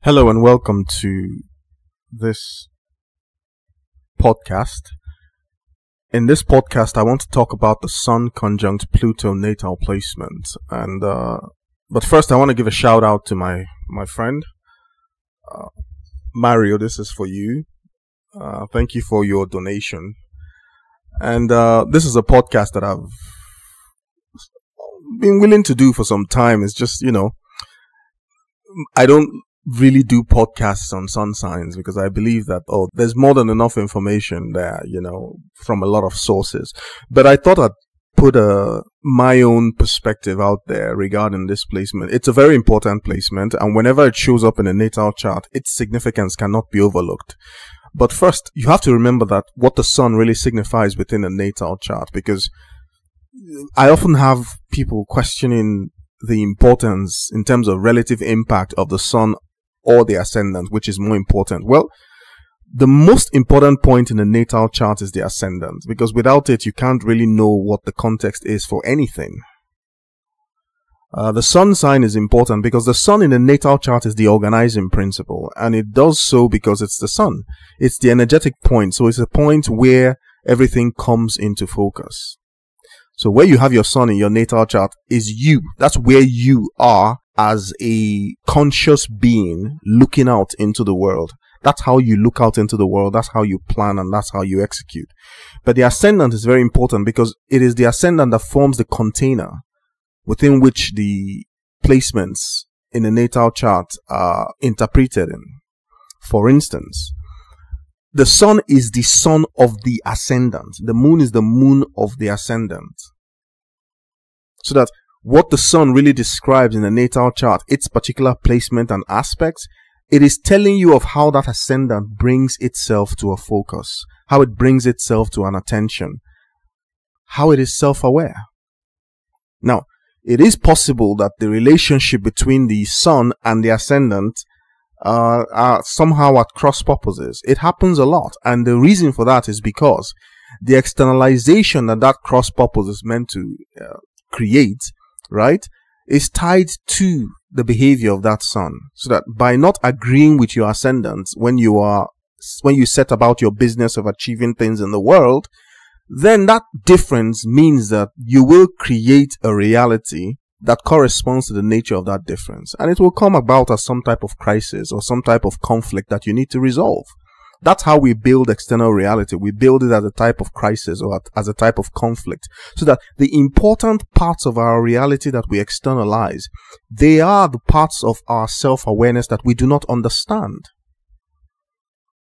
Hello and welcome to this podcast. In this podcast, I want to talk about the Sun conjunct Pluto natal placement. But first, I want to give a shout out to my friend Mario. This is for you. Thank you for your donation. And this is a podcast that I've been willing to do for some time. It's just, I don't really do podcasts on sun signs because I believe that, there's more than enough information there, from a lot of sources. But I thought I'd put my own perspective out there regarding this placement. It's a very important placement, and whenever it shows up in a natal chart, its significance cannot be overlooked. But first, you have to remember that what the sun really signifies within a natal chart, because I often have people questioning the importance in terms of relative impact of the sun or the ascendant, which is more important. Well, the most important point in a natal chart is the ascendant, because without it, you can't really know what the context is for anything. The sun sign is important because the sun in a natal chart is the organizing principle, and it does so because it's the sun. It's the energetic point, so it's a point where everything comes into focus. So where you have your sun in your natal chart is you. That's where you are as a conscious being looking out into the world. That's how you look out into the world. That's how you plan, and that's how you execute. But the ascendant is very important because it is the ascendant that forms the container within which the placements in a natal chart are interpreted in. For instance, the sun is the sun of the ascendant. The moon is the moon of the ascendant. So that what the sun really describes in the natal chart, its particular placement and aspects, it is telling you of how that ascendant brings itself to a focus, how it brings itself to an attention, how it is self-aware. Now, it is possible that the relationship between the sun and the ascendant are somehow at cross purposes. It happens a lot, and the reason for that is because the externalization that cross purpose is meant to create, right, is tied to the behavior of that sun. So that by not agreeing with your ascendant when you set about your business of achieving things in the world, then that difference means that you will create a reality that corresponds to the nature of that difference, and it will come about as some type of crisis or some type of conflict that you need to resolve. That's how we build external reality. We build it as a type of crisis or as a type of conflict, so that the important parts of our reality that we externalize, they are the parts of our self-awareness that we do not understand.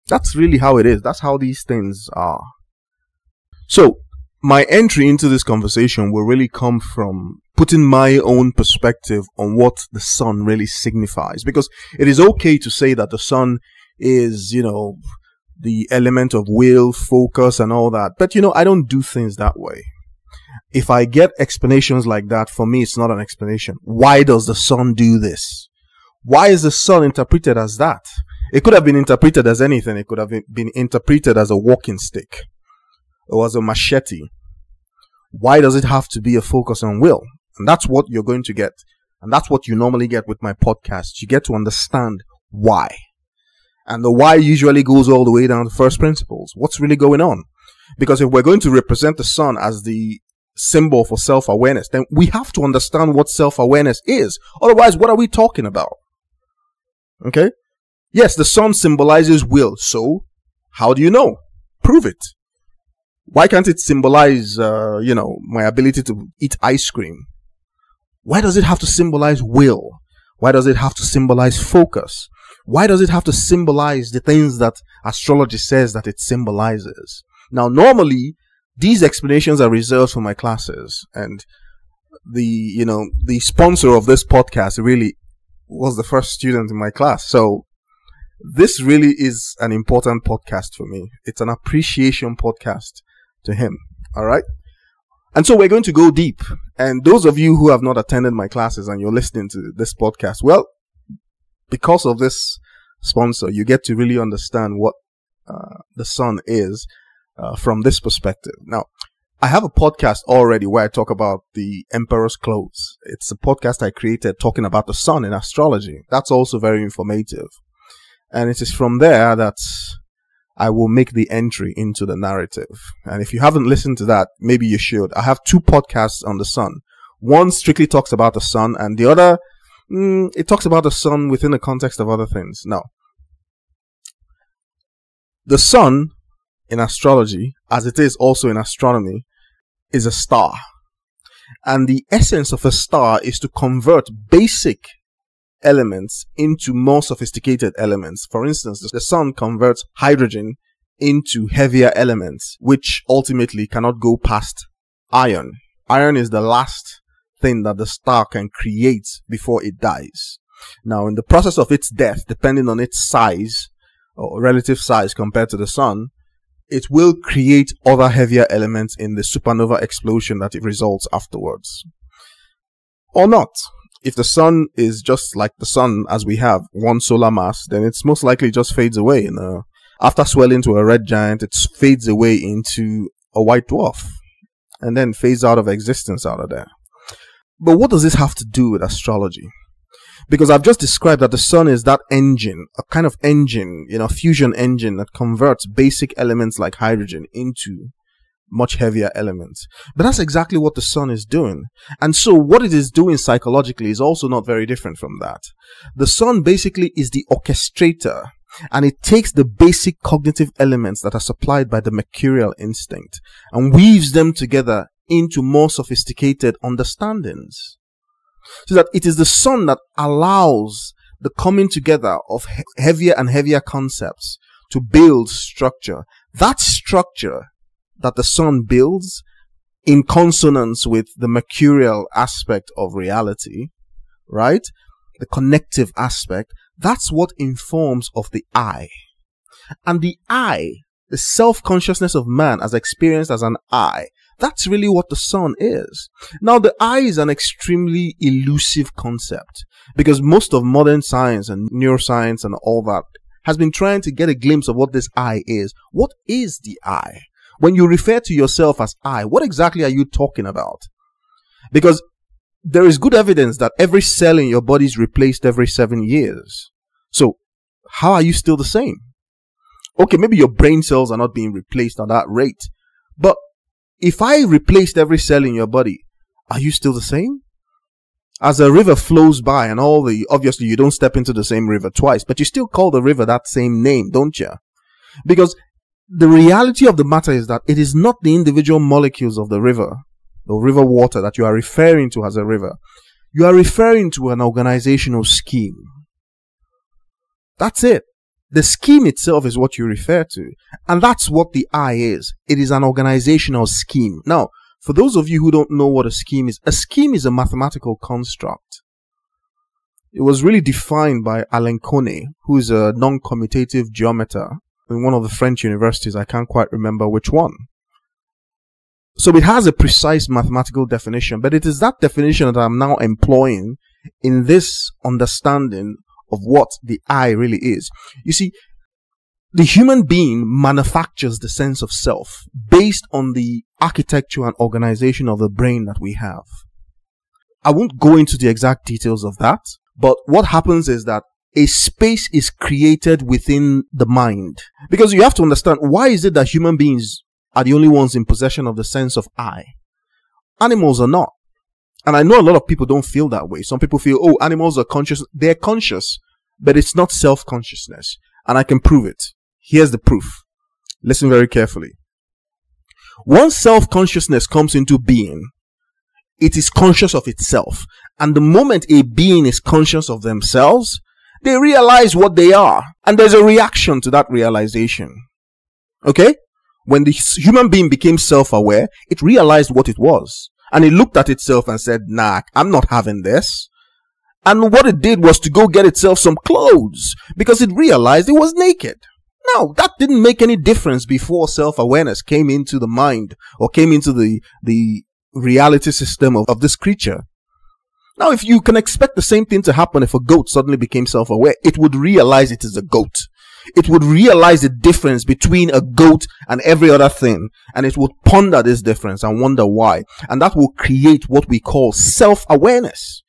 That's really how it is. That's how these things are. So, my entry into this conversation will really come from putting my own perspective on what the sun really signifies, because it is okay to say that the sun is, the element of will, focus, and all that. But, I don't do things that way. If I get explanations like that, for me, it's not an explanation. Why does the sun do this? Why is the sun interpreted as that? It could have been interpreted as anything. It could have been interpreted as a walking stick or as a machete. Why does it have to be a focus on will? And that's what you're going to get. And that's what you normally get with my podcast. You get to understand why. And the why usually goes all the way down to first principles. What's really going on? Because if we're going to represent the sun as the symbol for self-awareness, then we have to understand what self-awareness is. Otherwise, what are we talking about? Okay? Yes, the sun symbolizes will. So, how do you know? Prove it. Why can't it symbolize, my ability to eat ice cream? Why does it have to symbolize will? Why does it have to symbolize focus? Why does it have to symbolize the things that astrology says that it symbolizes? Now, normally, these explanations are reserved for my classes, and the sponsor of this podcast really was the first student in my class. So this really is an important podcast for me. It's an appreciation podcast to him. All right. And so we're going to go deep. And those of you who have not attended my classes and you're listening to this podcast, well, because of this sponsor, you get to really understand what the sun is from this perspective. Now, I have a podcast already where I talk about the emperor's clothes. It's a podcast I created talking about the sun in astrology. That's also very informative. And it is from there that I will make the entry into the narrative. And if you haven't listened to that, maybe you should. I have 2 podcasts on the sun. One strictly talks about the sun, and the other, it talks about the sun within the context of other things. Now, the sun in astrology, as it is also in astronomy, is a star. And the essence of a star is to convert basic elements into more sophisticated elements. For instance, the sun converts hydrogen into heavier elements, which ultimately cannot go past iron. Iron is the last thing that the star can create before it dies. Now, in the process of its death, depending on its size or relative size compared to the sun, it will create other heavier elements in the supernova explosion that it results afterwards. Or not. If the sun is just like the sun as we have, one solar mass, then it's most likely just fades away. After swelling to a red giant, it fades away into a white dwarf and then fades out of existence out of there. But what does this have to do with astrology? Because I've just described that the sun is that engine, a kind of engine, fusion engine that converts basic elements like hydrogen into much heavier elements. But that's exactly what the sun is doing. And so what it is doing psychologically is also not very different from that. The sun basically is the orchestrator, and it takes the basic cognitive elements that are supplied by the mercurial instinct and weaves them together into more sophisticated understandings. So that it is the sun that allows the coming together of heavier and heavier concepts to build structure. That structure that the sun builds in consonance with the mercurial aspect of reality, right? The connective aspect, that's what informs of the I. And the I, the self-consciousness of man as experienced as an I, that's really what the sun is. Now, the I is an extremely elusive concept because most of modern science and neuroscience and all that has been trying to get a glimpse of what this I is. What is the I? When you refer to yourself as I, what exactly are you talking about? Because there is good evidence that every cell in your body is replaced every 7 years. So, how are you still the same? Okay, maybe your brain cells are not being replaced at that rate. But if I replaced every cell in your body, are you still the same? As a river flows by and obviously you don't step into the same river twice, but you still call the river that same name, don't you? Because the reality of the matter is that it is not the individual molecules of the river water that you are referring to as a river. You are referring to an organizational scheme. That's it. The scheme itself is what you refer to. And that's what the I is. It is an organizational scheme. Now, for those of you who don't know what a scheme is a mathematical construct. It was really defined by Alencone, who is a non-commutative geometer in one of the French universities. I can't quite remember which one. So it has a precise mathematical definition, but it is that definition that I'm now employing in this understanding of what the I really is. You see, the human being manufactures the sense of self based on the architecture and organization of the brain that we have. I won't go into the exact details of that, but what happens is that a space is created within the mind. Because you have to understand, why is it that human beings are the only ones in possession of the sense of I? Animals are not. And I know a lot of people don't feel that way. Some people feel, oh, animals are conscious. They're conscious, but it's not self-consciousness. And I can prove it. Here's the proof. Listen very carefully. Once self-consciousness comes into being, it is conscious of itself. And the moment a being is conscious of themselves, they realize what they are. And there's a reaction to that realization. Okay? When the human being became self-aware, it realized what it was. And it looked at itself and said, nah, I'm not having this. And what it did was to go get itself some clothes because it realized it was naked. Now, that didn't make any difference before self-awareness came into the mind or came into the reality system of this creature. Now, if you can expect the same thing to happen if a goat suddenly became self-aware, it would realize it is a goat. It would realize the difference between a goat and every other thing, and it would ponder this difference and wonder why. And that will create what we call self-awareness.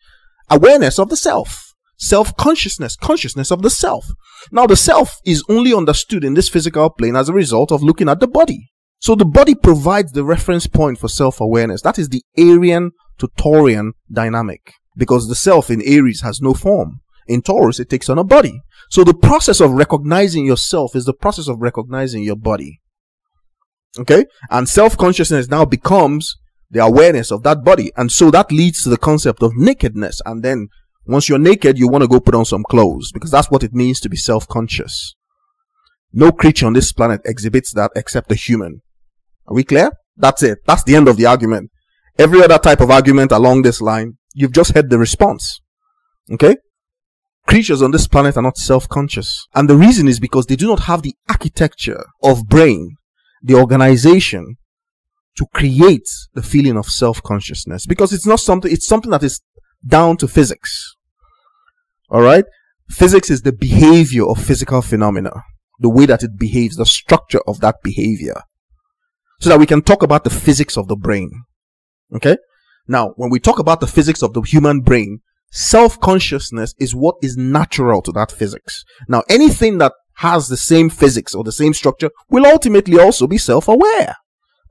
Awareness of the self. Self-consciousness. Consciousness of the self. Now, the self is only understood in this physical plane as a result of looking at the body. So the body provides the reference point for self-awareness. That is the Arian to Taurian dynamic. Because the self in Aries has no form. In Taurus, it takes on a body. So the process of recognizing yourself is the process of recognizing your body. Okay? And self-consciousness now becomes the awareness of that body. And so that leads to the concept of nakedness. And then once you're naked, you want to go put on some clothes, because that's what it means to be self-conscious. No creature on this planet exhibits that except a human. Are we clear? That's it. That's the end of the argument. Every other type of argument along this line, you've just heard the response. Okay? Creatures on this planet are not self-conscious. And the reason is because they do not have the architecture of brain, the organization, to create the feeling of self-consciousness. Because it's not something, it's something that is down to physics. Alright? Physics is the behavior of physical phenomena. The way that it behaves, the structure of that behavior. So that we can talk about the physics of the brain. Okay? Now, when we talk about the physics of the human brain, self-consciousness is what is natural to that physics. Now, anything that has the same physics or the same structure will ultimately also be self-aware.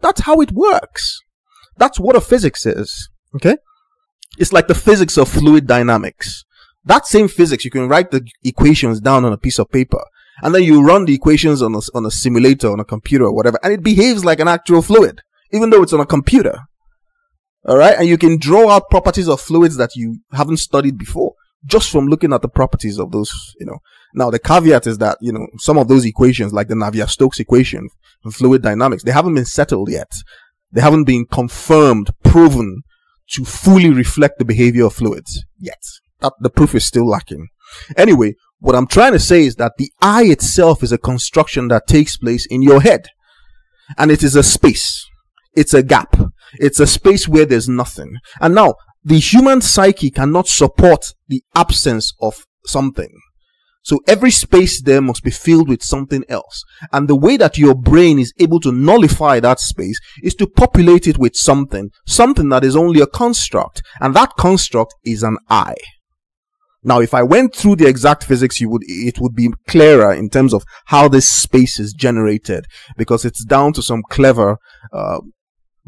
That's how it works. That's what a physics is. Okay? It's like the physics of fluid dynamics. That same physics, you can write the equations down on a piece of paper, and then you run the equations on a simulator, on a computer or whatever, and it behaves like an actual fluid, even though it's on a computer. Alright? And you can draw out properties of fluids that you haven't studied before, just from looking at the properties of those, Now, the caveat is that, some of those equations, like the Navier-Stokes equation for fluid dynamics, they haven't been settled yet. They haven't been confirmed, proven to fully reflect the behavior of fluids yet. The proof is still lacking. Anyway, what I'm trying to say is that the I itself is a construction that takes place in your head. And it is a space. It's a gap. It's a space where there's nothing. And now, the human psyche cannot support the absence of something. So every space there must be filled with something else. And the way that your brain is able to nullify that space is to populate it with something that is only a construct. And that construct is an I. Now, if I went through the exact physics, it would be clearer in terms of how this space is generated, because it's down to some clever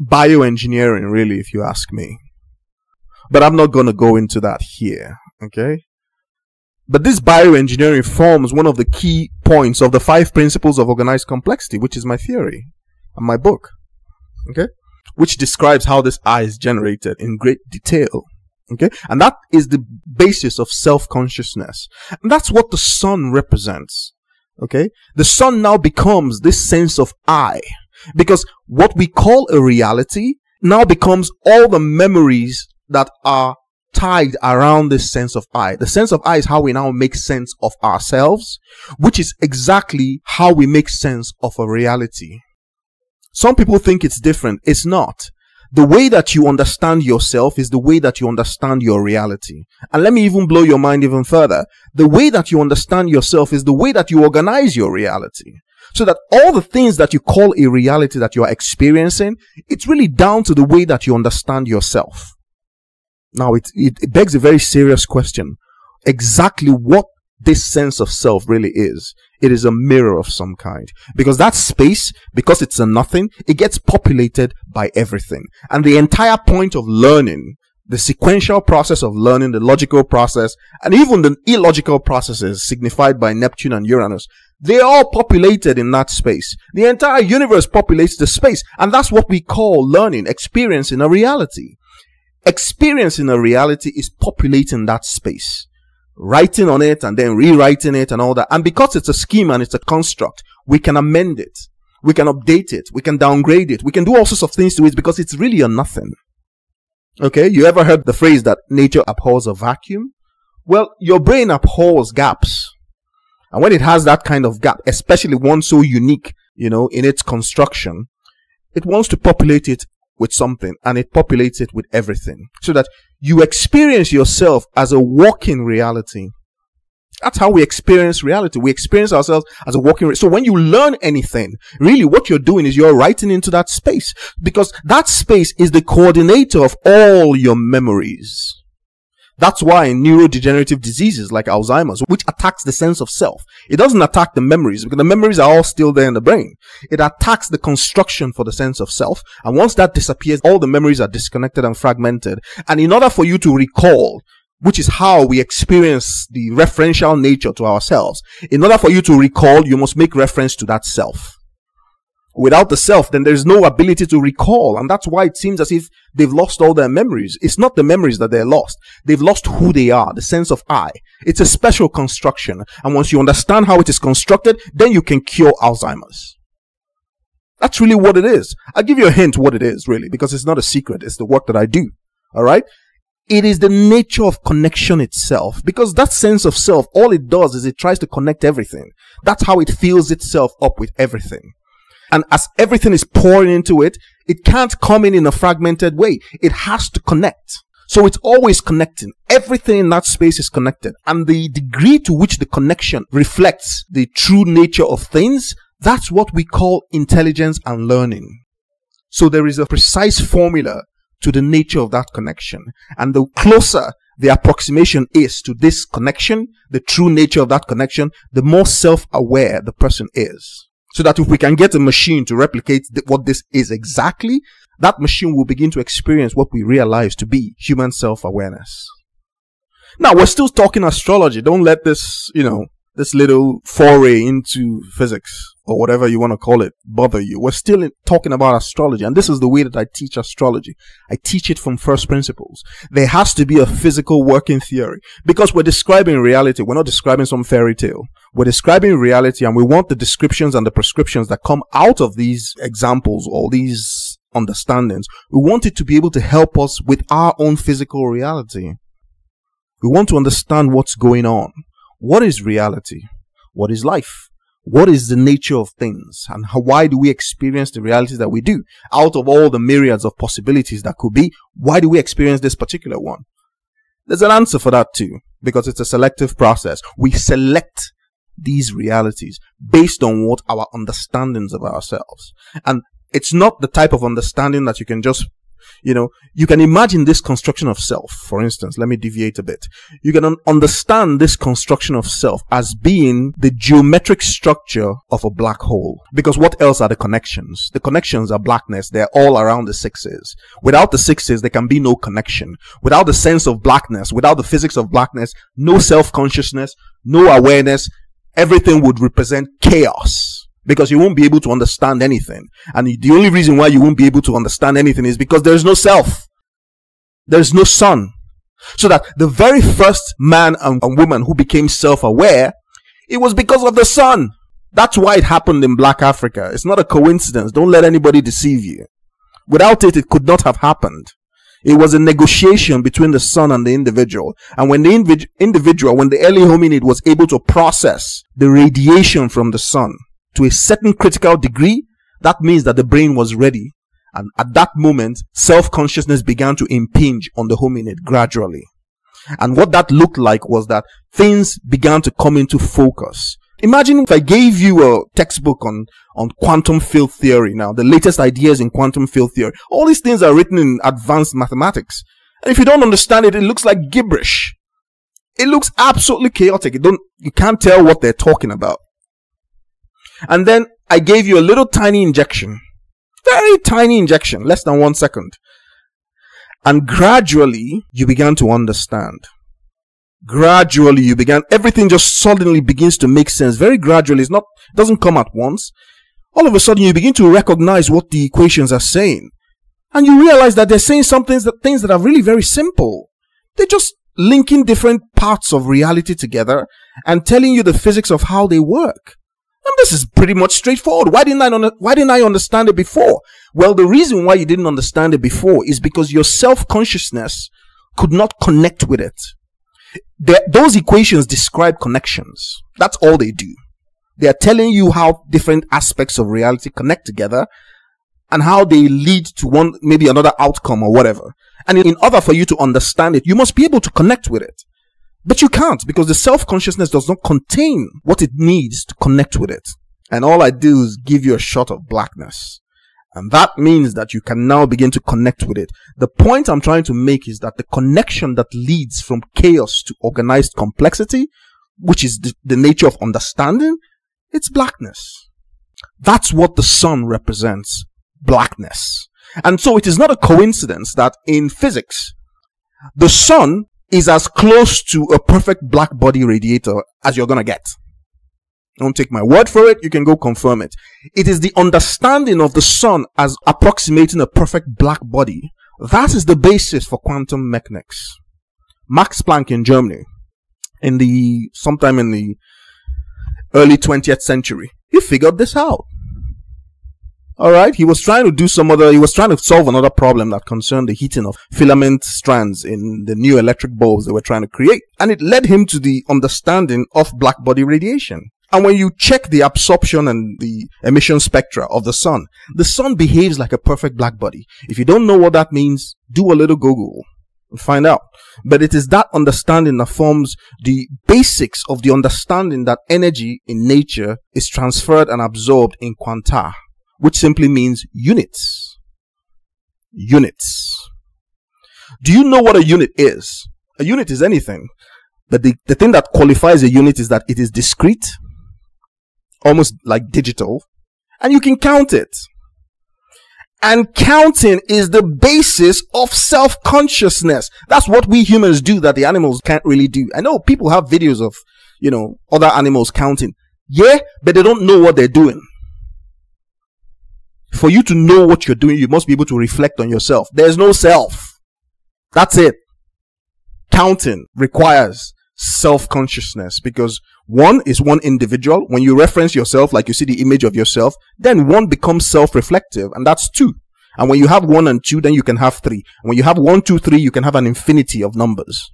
bioengineering, really, if you ask me. But I'm not going to go into that here, okay? But this bioengineering forms one of the key points of the 5 principles of organized complexity, which is my theory and my book, okay? Which describes how this I is generated in great detail. Okay, and that is the basis of self-consciousness. And that's what the sun represents. Okay, the sun now becomes this sense of I, because what we call a reality now becomes all the memories that are tied around this sense of I. The sense of I is how we now make sense of ourselves, which is exactly how we make sense of a reality. Some people think it's different. It's not. The way that you understand yourself is the way that you understand your reality. And let me even blow your mind even further. The way that you understand yourself is the way that you organize your reality. So that all the things that you call a reality that you are experiencing, it's really down to the way that you understand yourself. Now, it begs a very serious question. Exactly what this sense of self really is. It is a mirror of some kind. Because that space, because it's a nothing, it gets populated by everything. And the entire point of learning, the sequential process of learning, the logical process, and even the illogical processes signified by Neptune and Uranus, they're all populated in that space. The entire universe populates the space. And that's what we call learning, experiencing a reality. Experiencing a reality is populating that space. Writing on it and then rewriting it and all that. And because it's a scheme and it's a construct, we can amend it. We can update it. We can downgrade it. We can do all sorts of things to it because it's really a nothing. Okay, you ever heard the phrase that nature abhors a vacuum? Well, your brain abhors gaps. And when it has that kind of gap, especially one so unique, in its construction, it wants to populate it with something, and it populates it with everything, so that you experience yourself as a walking reality. That's how we experience reality. We experience ourselves as a walking. So when you learn anything, really what you're doing is you're writing into that space, because that space is the coordinator of all your memories. That's why in neurodegenerative diseases like Alzheimer's, which attacks the sense of self, it doesn't attack the memories, because the memories are all still there in the brain. It attacks the construction for the sense of self. And once that disappears, all the memories are disconnected and fragmented. And in order for you to recall, which is how we experience the referential nature to ourselves, in order for you to recall, you must make reference to that self. Without the self, then there's no ability to recall. And that's why it seems as if they've lost all their memories. It's not the memories that they're lost. They've lost who they are, the sense of I. It's a special construction. And once you understand how it is constructed, then you can cure Alzheimer's. That's really what it is. I'll give you a hint what it is, really, because it's not a secret. It's the work that I do. All right? It is the nature of connection itself, because that sense of self, all it does is it tries to connect everything. That's how it fills itself up with everything. And as everything is pouring into it, it can't come in a fragmented way. It has to connect. So it's always connecting. Everything in that space is connected. And the degree to which the connection reflects the true nature of things, that's what we call intelligence and learning. So there is a precise formula to the nature of that connection. And the closer the approximation is to this connection, the true nature of that connection, the more self-aware the person is. So that if we can get a machine to replicate what this is exactly, that machine will begin to experience what we realize to be human self-awareness. Now, we're still talking astrology. Don't let this, this little foray into physics or whatever you want to call it bother you. We're still talking about astrology, and this is the way that I teach astrology. I teach it from first principles. There has to be a physical working theory, because we're describing reality. We're not describing some fairy tale. We're describing reality, and we want the descriptions and the prescriptions that come out of these examples or these understandings. We want it to be able to help us with our own physical reality. We want to understand what's going on. What is reality? What is life? What is the nature of things? And why do we experience the realities that we do? Out of all the myriads of possibilities that could be, why do we experience this particular one? There's an answer for that too, because it's a selective process. We select these realities based on what our understandings of ourselves. And it's not the type of understanding that you can just, you can imagine this construction of self. For instance, let me deviate a bit. You can understand this construction of self as being the geometric structure of a black hole. Because what else are the connections? The connections are blackness. They're all around the sixes. Without the sixes, there can be no connection. Without the sense of blackness, without the physics of blackness, no self-consciousness, no awareness, everything would represent chaos. Because you won't be able to understand anything. And the only reason why you won't be able to understand anything is because there's no self. There's no sun. So that the very first man and woman who became self-aware, it was because of the sun. That's why it happened in Black Africa. It's not a coincidence. Don't let anybody deceive you. Without it, it could not have happened. It was a negotiation between the sun and the individual. And when the when the early hominid was able to process the radiation from the sun to a certain critical degree, that means that the brain was ready. And at that moment, self-consciousness began to impinge on the hominid gradually. And what that looked like was that things began to come into focus. Imagine if I gave you a textbook on quantum field theory now, the latest ideas in quantum field theory. All these things are written in advanced mathematics. And if you don't understand it, it looks like gibberish. It looks absolutely chaotic. You can't tell what they're talking about. And then I gave you a little tiny injection. Very tiny injection, less than 1 second. And gradually, you began to understand. Gradually, everything just suddenly begins to make sense. Very gradually, it doesn't come at once. All of a sudden, you begin to recognize what the equations are saying. And you realize that they're saying things that are really very simple. They're just linking different parts of reality together and telling you the physics of how they work. And this is pretty much straightforward. Why didn't I understand it before? Well, the reason why you didn't understand it before is because your self-consciousness could not connect with it. Those equations describe connections. That's all they do. They are telling you how different aspects of reality connect together and how they lead to maybe another outcome or whatever. And in order for you to understand it, you must be able to connect with it. But you can't, because the self-consciousness does not contain what it needs to connect with it. And all I do is give you a shot of blackness. And that means that you can now begin to connect with it. The point I'm trying to make is that the connection that leads from chaos to organized complexity, which is the nature of understanding, it's blackness. That's what the sun represents, blackness. And so it is not a coincidence that in physics, the sun is as close to a perfect black body radiator as you're going to get. Don't take my word for it, you can go confirm it. It is the understanding of the sun as approximating a perfect black body. That is the basis for quantum mechanics. Max Planck in Germany, sometime in the early 20th century, he figured this out. Alright, he was trying to solve another problem that concerned the heating of filament strands in the new electric bulbs they were trying to create. And it led him to the understanding of black body radiation. And when you check the absorption and the emission spectra of the sun behaves like a perfect black body. If you don't know what that means, do a little Google and find out. But it is that understanding that forms the basics of the understanding that energy in nature is transferred and absorbed in quanta, which simply means units. Units. Do you know what a unit is? A unit is anything. But the thing that qualifies a unit is that it is discrete, almost like digital, and you can count it. And counting is the basis of self-consciousness. That's what we humans do that the animals can't really do. I know people have videos of, other animals counting. Yeah, but they don't know what they're doing. For you to know what you're doing, you must be able to reflect on yourself. There's no self. That's it. Counting requires self-consciousness, because one is one individual. When you reference yourself, like you see the image of yourself, then one becomes self-reflective, and that's two. And when you have one and two, then you can have three. And when you have 1, 2, 3, you can have an infinity of numbers.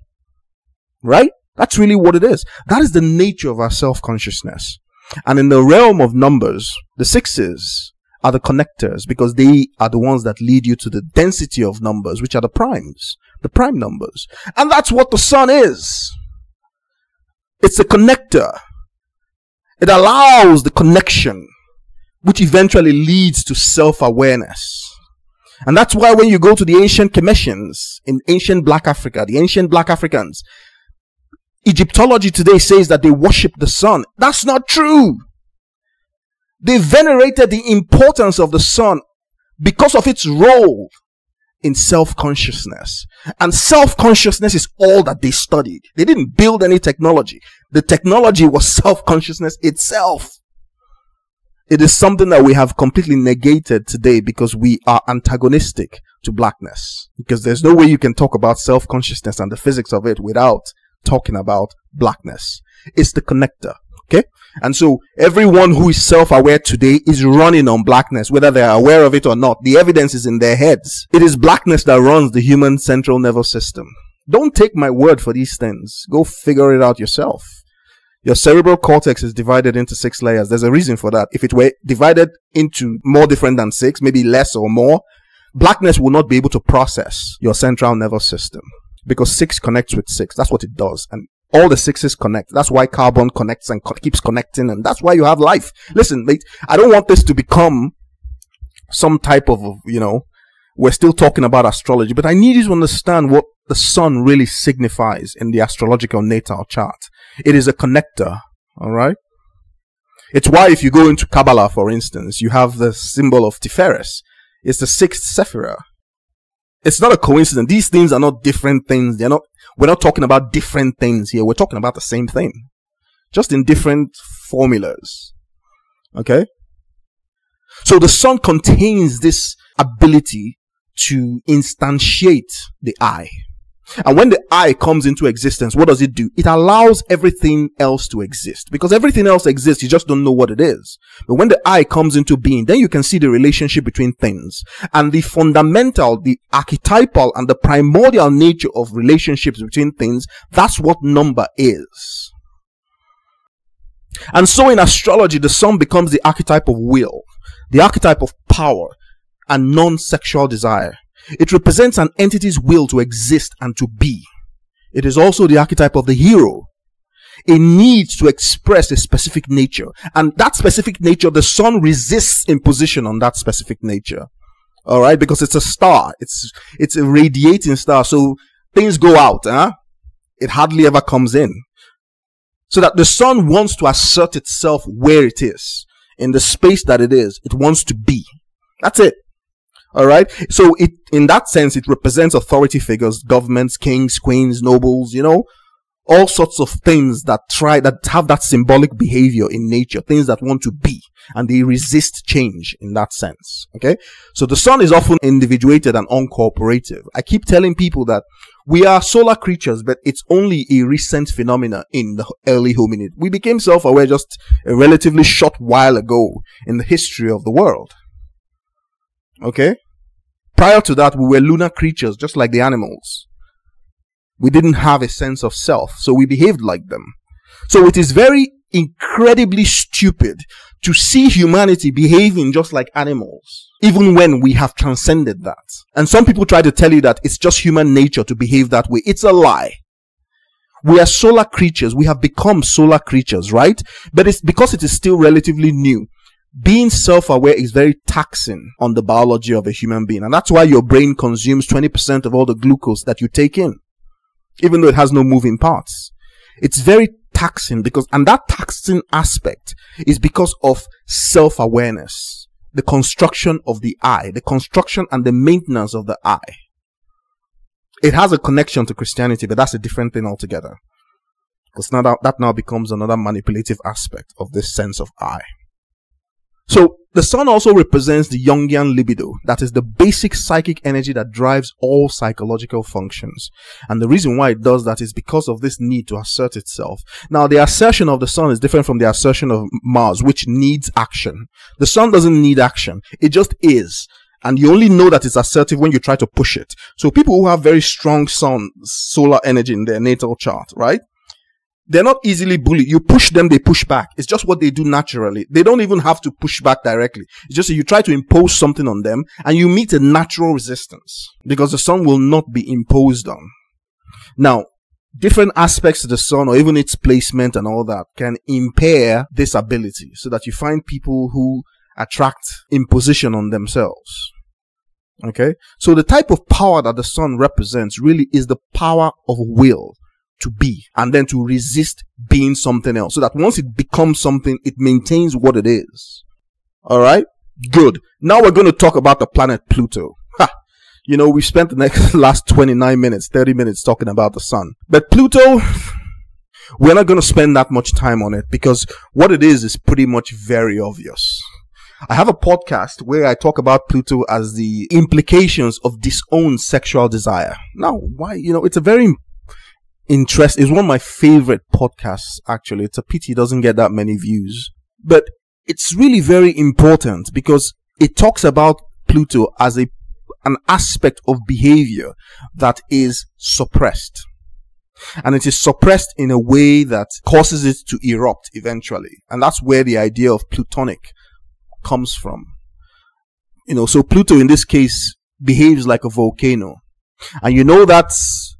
Right? That's really what it is. That is the nature of our self-consciousness. And in the realm of numbers, the sixes are the connectors, because they are the ones that lead you to the density of numbers, which are the primes, the prime numbers. And that's what the sun is. It's a connector. It allows the connection, which eventually leads to self-awareness. And that's why when you go to the ancient Kemetians in ancient Black Africa, the ancient Black Africans, Egyptology today says that they worship the sun. That's not true. They venerated the importance of the sun because of its role in self-consciousness. And self-consciousness is all that they studied. They didn't build any technology. The technology was self-consciousness itself. It is something that we have completely negated today because we are antagonistic to blackness. Because there's no way you can talk about self-consciousness and the physics of it without talking about blackness. It's the connector. Okay? And so everyone who is self-aware today is running on blackness, whether they are aware of it or not. The evidence is in their heads. It is blackness that runs the human central nervous system. Don't take my word for these things. Go figure it out yourself. Your cerebral cortex is divided into 6 layers. There's a reason for that. If it were divided into more different than 6, maybe less or more, blackness will not be able to process your central nervous system, because 6 connects with 6. That's what it does. And all the 6s connect. That's why carbon connects and keeps connecting, and that's why you have life. Listen, mate, I don't want this to become some type of, we're still talking about astrology, but I need you to understand what the sun really signifies in the astrological natal chart. It is a connector, alright? It's why if you go into Kabbalah, for instance, you have the symbol of Tiferes. It's the 6th Sephirah. It's not a coincidence. These things are not different things. We're not talking about different things here. We're talking about the same thing, just in different formulas. Okay? So the sun contains this ability to instantiate the I. And when the I comes into existence, what does it do? It allows everything else to exist. Because everything else exists, you just don't know what it is. But when the I comes into being, then you can see the relationship between things. And the fundamental, the archetypal, and the primordial nature of relationships between things, that's what number is. And so in astrology, the sun becomes the archetype of will, the archetype of power, and non-sexual desire. It represents an entity's will to exist and to be. It is also the archetype of the hero. A need to express a specific nature. And that specific nature, the sun resists imposition on that specific nature. Alright? Because it's a star. It's a radiating star. So things go out. It hardly ever comes in. So that the sun wants to assert itself where it is. In the space that it is. It wants to be. That's it. Alright? So in that sense, it represents authority figures, governments, kings, queens, nobles, all sorts of things that have that symbolic behavior in nature, things that want to be, and they resist change in that sense. Okay? So the sun is often individuated and uncooperative. I keep telling people that we are solar creatures, but it's only a recent phenomena in the early hominid. We became self-aware just a relatively short while ago in the history of the world. Okay? Prior to that, we were lunar creatures, just like the animals. We didn't have a sense of self, so we behaved like them. So it is very incredibly stupid to see humanity behaving just like animals, even when we have transcended that. And some people try to tell you that it's just human nature to behave that way. It's a lie. We are solar creatures. We have become solar creatures, right? But it's because it is still relatively new. Being self-aware is very taxing on the biology of a human being. And that's why your brain consumes 20% of all the glucose that you take in, even though it has no moving parts. It's very taxing and that taxing aspect is because of self-awareness, the construction of the I, the construction and the maintenance of the I. It has a connection to Christianity, but that's a different thing altogether. Because now that now becomes another manipulative aspect of this sense of I. So the sun also represents the Jungian libido, that is the basic psychic energy that drives all psychological functions. And the reason why it does that is because of this need to assert itself. Now, the assertion of the sun is different from the assertion of Mars, which needs action. The sun doesn't need action. It just is. And you only know that it's assertive when you try to push it. So people who have very strong solar energy in their natal chart, right? They're not easily bullied. You push them, they push back. It's just what they do naturally. They don't even have to push back directly. It's just that you try to impose something on them and you meet a natural resistance because the sun will not be imposed on. Now, different aspects of the sun or even its placement and all that can impair this ability so that you find people who attract imposition on themselves. Okay? So the type of power that the sun represents really is the power of will. To be and then to resist being something else, so that once it becomes something, it maintains what it is. All right, good. Now we're going to talk about the planet Pluto. We spent the last 29 minutes, 30 minutes talking about the sun, but Pluto, we're not going to spend that much time on it because what it is pretty much very obvious. I have a podcast where I talk about Pluto as the implications of disowned sexual desire. Now, why? It's a very it's one of my favorite podcasts, actually. It's a pity it doesn't get that many views. But it's really very important because it talks about Pluto as an aspect of behavior that is suppressed. And it is suppressed in a way that causes it to erupt eventually. And that's where the idea of plutonic comes from. So Pluto in this case behaves like a volcano. And that's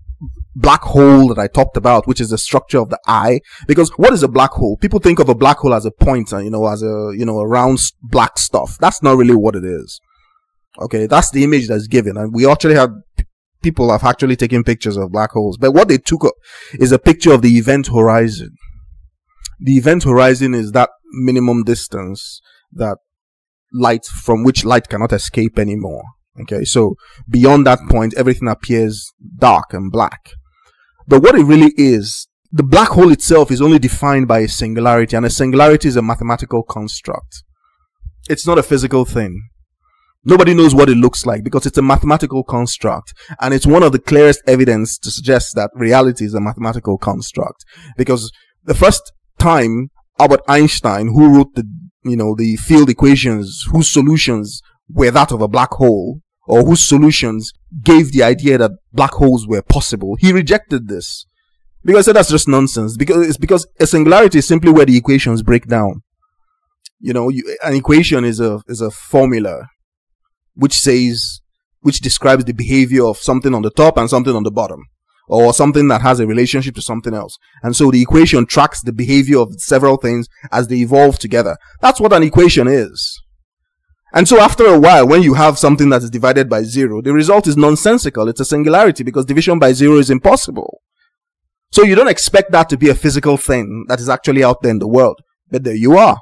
black hole that I talked about, which is the structure of the eye. Because what is a black hole? People think of a black hole as a point, as a round black stuff. That's not really what it is. Okay, that's the image that's given. And we actually people have actually taken pictures of black holes. But what they took is a picture of the event horizon. The event horizon is that minimum distance from which light cannot escape anymore. Okay, so beyond that point, everything appears dark and black. But what it really is, the black hole itself is only defined by a singularity, and a singularity is a mathematical construct. It's not a physical thing. Nobody knows what it looks like because it's a mathematical construct, and it's one of the clearest evidence to suggest that reality is a mathematical construct. Because the first time Albert Einstein, who wrote the field equations, whose solutions were that of a black hole, or whose solutions gave the idea that black holes were possible, he rejected this because he said that's just nonsense. Because a singularity is simply where the equations break down. An equation is a formula which describes the behavior of something on the top and something on the bottom. or something that has a relationship to something else. And so the equation tracks the behavior of several things as they evolve together. That's what an equation is. And so after a while, when you have something that is divided by 0, the result is nonsensical. It's a singularity because division by 0 is impossible. So you don't expect that to be a physical thing that is actually out there in the world. But there you are.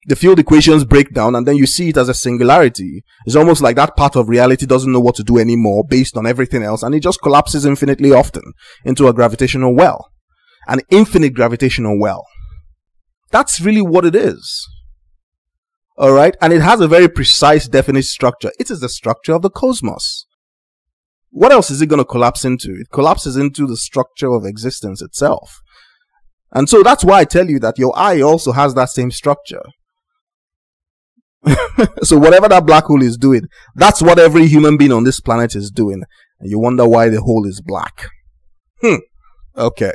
The field equations break down and then you see it as a singularity. It's almost like that part of reality doesn't know what to do anymore based on everything else, and it just collapses infinitely often into a gravitational well. An infinite gravitational well. That's really what it is. Alright? And it has a very precise, definite structure. It is the structure of the cosmos. What else is it going to collapse into? It collapses into the structure of existence itself. And so that's why I tell you that your eye also has that same structure. So whatever that black hole is doing, that's what every human being on this planet is doing. And you wonder why the hole is black. Okay.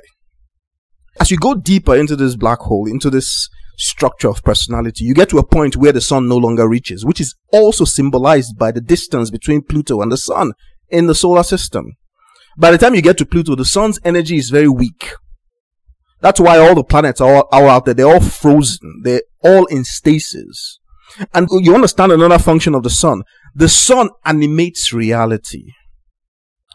As you go deeper into this black hole, into this structure of personality, you get to a point where the sun no longer reaches, which is also symbolized by the distance between Pluto and the sun in the solar system. By the time you get to Pluto, the sun's energy is very weak. That's why all the planets are out there. They're all frozen. They're all in stasis. And you understand another function of the sun. The sun animates reality.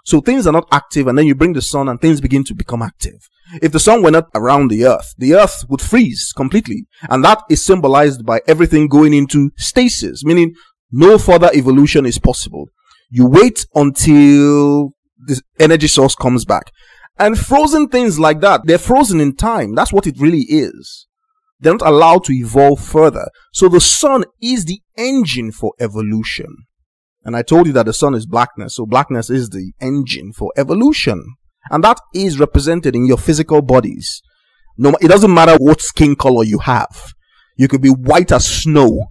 So things are not active, and then you bring the sun and things begin to become active. If the sun were not around the earth would freeze completely. And that is symbolized by everything going into stasis, meaning no further evolution is possible. You wait until the energy source comes back. And frozen things like that, they're frozen in time. That's what it really is. They're not allowed to evolve further. So the sun is the engine for evolution. And I told you that the sun is blackness. So blackness is the engine for evolution. And that is represented in your physical bodies. No, it doesn't matter what skin color you have. You could be white as snow,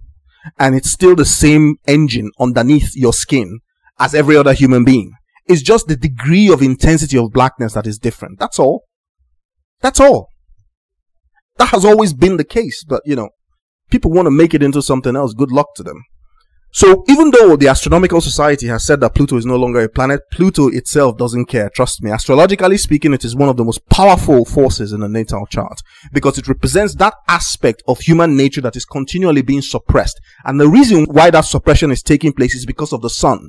and it's still the same engine underneath your skin as every other human being. It's just the degree of intensity of blackness that is different. That's all. That's all. That has always been the case, but people want to make it into something else. Good luck to them. So even though the Astronomical Society has said that Pluto is no longer a planet, Pluto itself doesn't care. Trust me. Astrologically speaking, it is one of the most powerful forces in the natal chart because it represents that aspect of human nature that is continually being suppressed. And the reason why that suppression is taking place is because of the sun,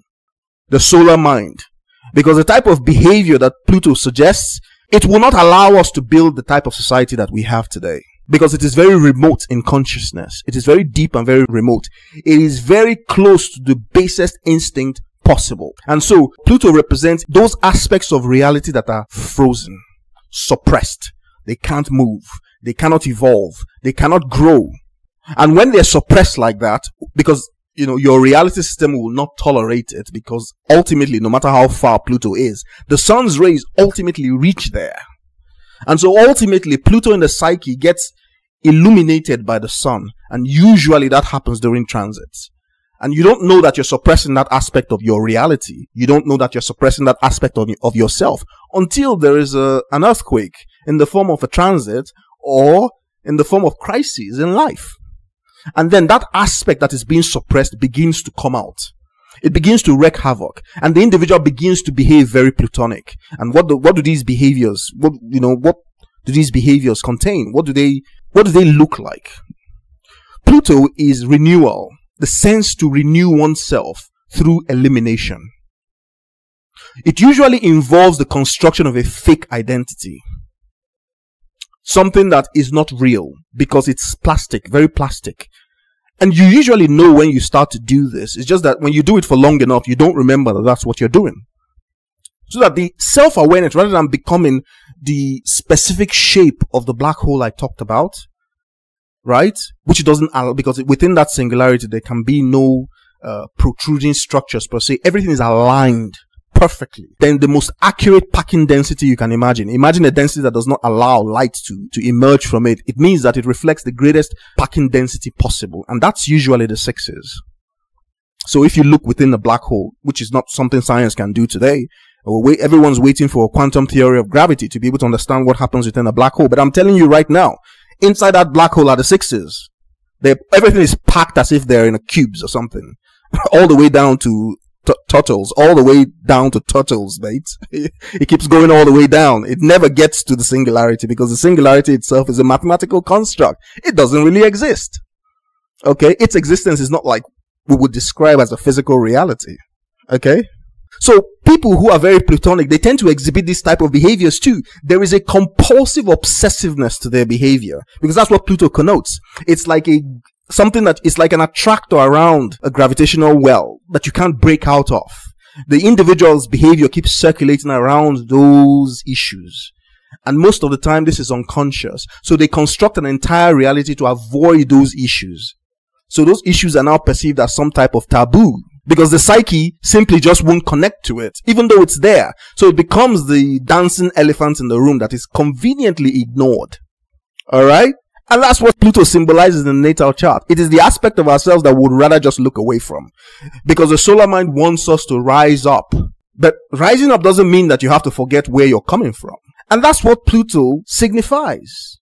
the solar mind. Because the type of behavior that Pluto suggests, it will not allow us to build the type of society that we have today. Because it is very remote in consciousness. It is very deep and very remote. It is very close to the basest instinct possible. And so Pluto represents those aspects of reality that are frozen, suppressed. They can't move. They cannot evolve. They cannot grow. And when they're suppressed like that, because your reality system will not tolerate it, because ultimately, no matter how far Pluto is, the sun's rays ultimately reach there. And so ultimately, Pluto in the psyche gets illuminated by the sun. And usually that happens during transits. And you don't know that you're suppressing that aspect of your reality. You don't know that you're suppressing that aspect of yourself until there is an earthquake in the form of a transit or in the form of crises in life. And then that aspect that is being suppressed begins to come out. It begins to wreak havoc, and the individual begins to behave very Plutonic. And what do these behaviors? What do these behaviors contain? What do they look like? Pluto is renewal, the sense to renew oneself through elimination. It usually involves the construction of a fake identity, something that is not real because it's plastic, very plastic. And you usually know when you start to do this. It's just that when you do it for long enough, you don't remember that that's what you're doing. So that the self-awareness, rather than becoming the specific shape of the black hole I talked about, right? Which it doesn't allow, because within that singularity, there can be no protruding structures per se. Everything is aligned perfectly. Then the most accurate packing density you can imagine. Imagine a density that does not allow light to emerge from it. It means that it reflects the greatest packing density possible. And that's usually the 6s. So if you look within the black hole, which is not something science can do today, everyone's waiting for a quantum theory of gravity to be able to understand what happens within a black hole. But I'm telling you right now, inside that black hole are the 6s. Everything is packed as if they're in a cubes or something. All the way down to turtles, all the way down to turtles, mate. It keeps going all the way down. It never gets to the singularity because the singularity itself is a mathematical construct. It doesn't really exist. Okay? Its existence is not like we would describe as a physical reality. Okay? So people who are very Plutonic, they tend to exhibit this type of behaviors too. There is a compulsive obsessiveness to their behavior because that's what Pluto connotes. It's like something that is like an attractor around a gravitational well that you can't break out of. The individual's behavior keeps circulating around those issues. And most of the time, this is unconscious. So they construct an entire reality to avoid those issues. So those issues are now perceived as some type of taboo because the psyche simply just won't connect to it, even though it's there. So it becomes the dancing elephant in the room that is conveniently ignored. Alright? And that's what Pluto symbolizes in the natal chart. It is the aspect of ourselves that we would rather just look away from. Because the solar mind wants us to rise up. But rising up doesn't mean that you have to forget where you're coming from. And that's what Pluto signifies.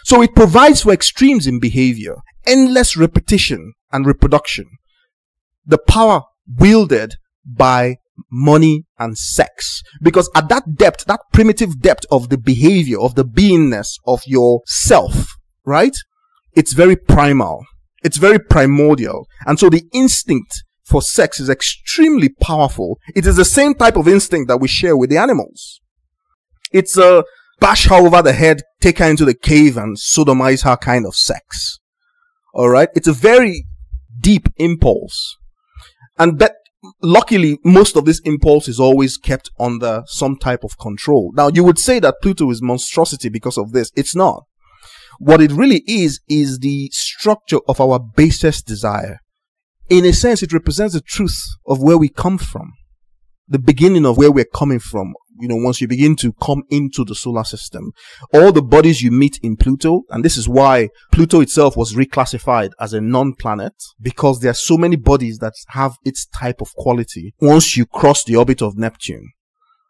So it provides for extremes in behavior, endless repetition and reproduction. The power wielded by money and sex. Because at that depth, that primitive depth of the behavior, of the beingness of your self, right? It's very primal. It's very primordial. And so the instinct for sex is extremely powerful. It is the same type of instinct that we share with the animals. It's a bash her over the head, take her into the cave and sodomize her kind of sex. Alright? It's a very deep impulse. But luckily, most of this impulse is always kept under some type of control. Now, you would say that Pluto is monstrosity because of this. It's not. What it really is the structure of our basest desire. In a sense, it represents the truth of where we come from. The beginning of where we're coming from. You know, once you begin to come into the solar system, all the bodies you meet in Pluto, and this is why Pluto itself was reclassified as a non-planet, because there are so many bodies that have its type of quality. Once you cross the orbit of Neptune,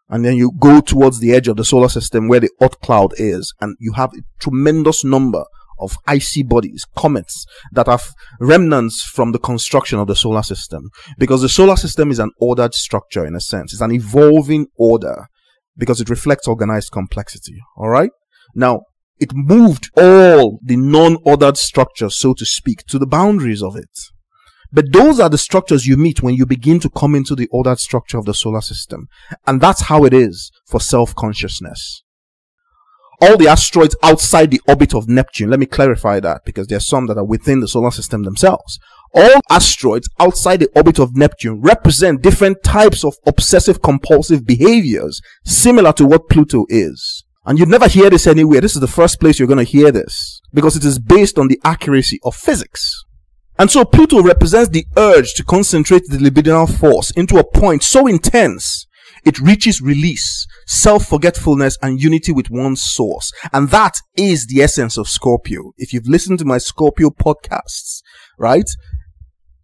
and then you go towards the edge of the solar system where the Oort cloud is, and you have a tremendous number of icy bodies, comets, that are remnants from the construction of the solar system. Because the solar system is an ordered structure in a sense. It's an evolving order because it reflects organized complexity. Alright? Now, it moved all the non-ordered structures, so to speak, to the boundaries of it. But those are the structures you meet when you begin to come into the ordered structure of the solar system. And that's how it is for self-consciousness. All the asteroids outside the orbit of Neptune, let me clarify that because there are some that are within the solar system themselves. All asteroids outside the orbit of Neptune represent different types of obsessive compulsive behaviors similar to what Pluto is. And you'd never hear this anywhere. This is the first place you're going to hear this because it is based on the accuracy of physics. And so Pluto represents the urge to concentrate the libidinal force into a point so intense it reaches release, self-forgetfulness, and unity with one's source. And that is the essence of Scorpio. If you've listened to my Scorpio podcasts, right?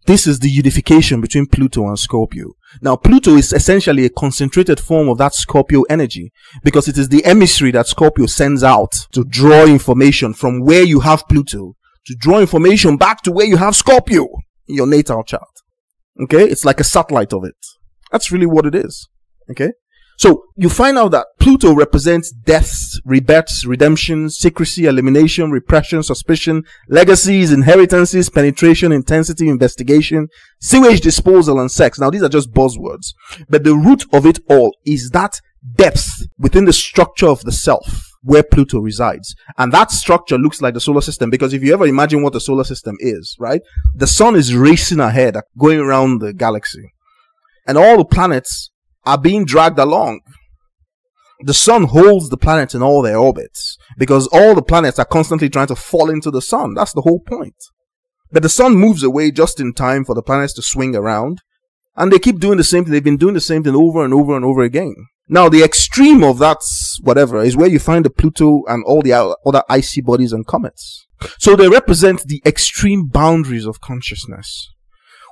This is the unification between Pluto and Scorpio. Now, Pluto is essentially a concentrated form of that Scorpio energy because it is the emissary that Scorpio sends out to draw information from where you have Pluto, to draw information back to where you have Scorpio in your natal chart. Okay? It's like a satellite of it. That's really what it is. Okay, so you find out that Pluto represents deaths, rebirths, redemption, secrecy, elimination, repression, suspicion, legacies, inheritances, penetration, intensity, investigation, sewage disposal, and sex. Now, these are just buzzwords, but the root of it all is that depth within the structure of the self where Pluto resides. And that structure looks like the solar system because if you ever imagine what the solar system is, right? The sun is racing ahead, going around the galaxy, and all the planets are being dragged along. The sun holds the planets in all their orbits because all the planets are constantly trying to fall into the sun. That's the whole point. But the sun moves away just in time for the planets to swing around, and they keep doing the same thing. They've been doing the same thing over and over and over again. Now, the extreme of that whatever is where you find the Pluto and all the other icy bodies and comets. So they represent the extreme boundaries of consciousness,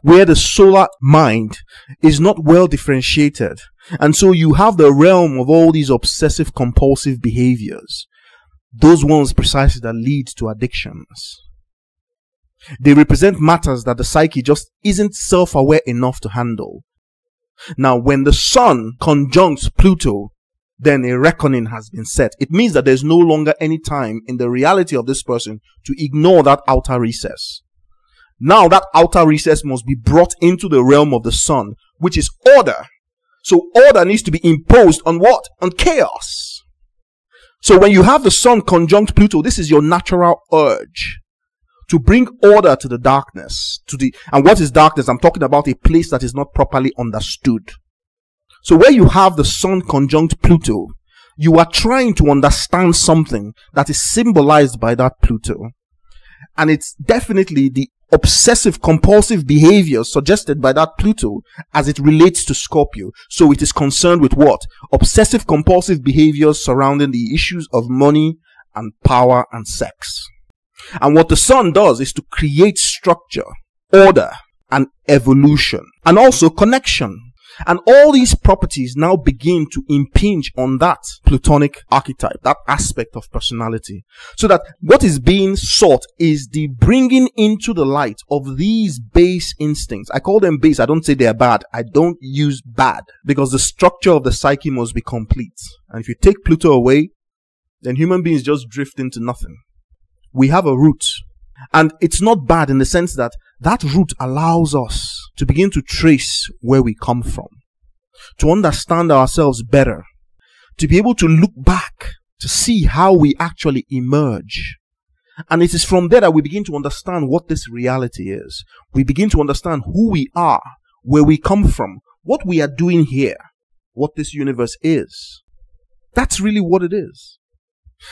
where the solar mind is not well differentiated. And so you have the realm of all these obsessive compulsive behaviors. Those ones precisely that lead to addictions. They represent matters that the psyche just isn't self-aware enough to handle. Now, when the sun conjuncts Pluto, then a reckoning has been set. It means that there's no longer any time in the reality of this person to ignore that outer recess. Now that outer recess must be brought into the realm of the sun, which is order. So order needs to be imposed on what? On chaos. So when you have the sun conjunct Pluto, this is your natural urge to bring order to the darkness. And what is darkness? I'm talking about a place that is not properly understood. So where you have the sun conjunct Pluto, you are trying to understand something that is symbolized by that Pluto. And it's definitely the obsessive compulsive behavior suggested by that Pluto as it relates to Scorpio. So it is concerned with what? Obsessive compulsive behaviors surrounding the issues of money and power and sex. And what the sun does is to create structure, order, and evolution, and also connection. And all these properties now begin to impinge on that Plutonic archetype, that aspect of personality. So that what is being sought is the bringing into the light of these base instincts. I call them base. I don't say they're bad. I don't use bad, because the structure of the psyche must be complete. And if you take Pluto away, then human beings just drift into nothing. We have a root. And it's not bad in the sense that that root allows us to begin to trace where we come from, to understand ourselves better, to be able to look back, to see how we actually emerge. And it is from there that we begin to understand what this reality is. We begin to understand who we are, where we come from, what we are doing here, what this universe is. That's really what it is.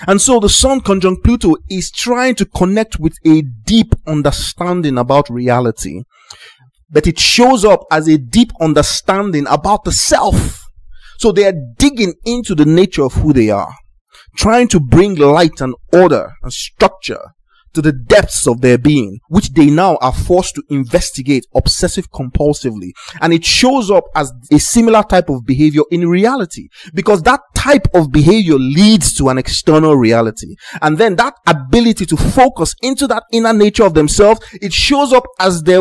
And so the sun conjunct Pluto is trying to connect with a deep understanding about reality. But it shows up as a deep understanding about the self. So they are digging into the nature of who they are, trying to bring light and order and structure to the depths of their being, which they now are forced to investigate obsessive compulsively. And it shows up as a similar type of behavior in reality, because that type of behavior leads to an external reality. And then that ability to focus into that inner nature of themselves, it shows up as their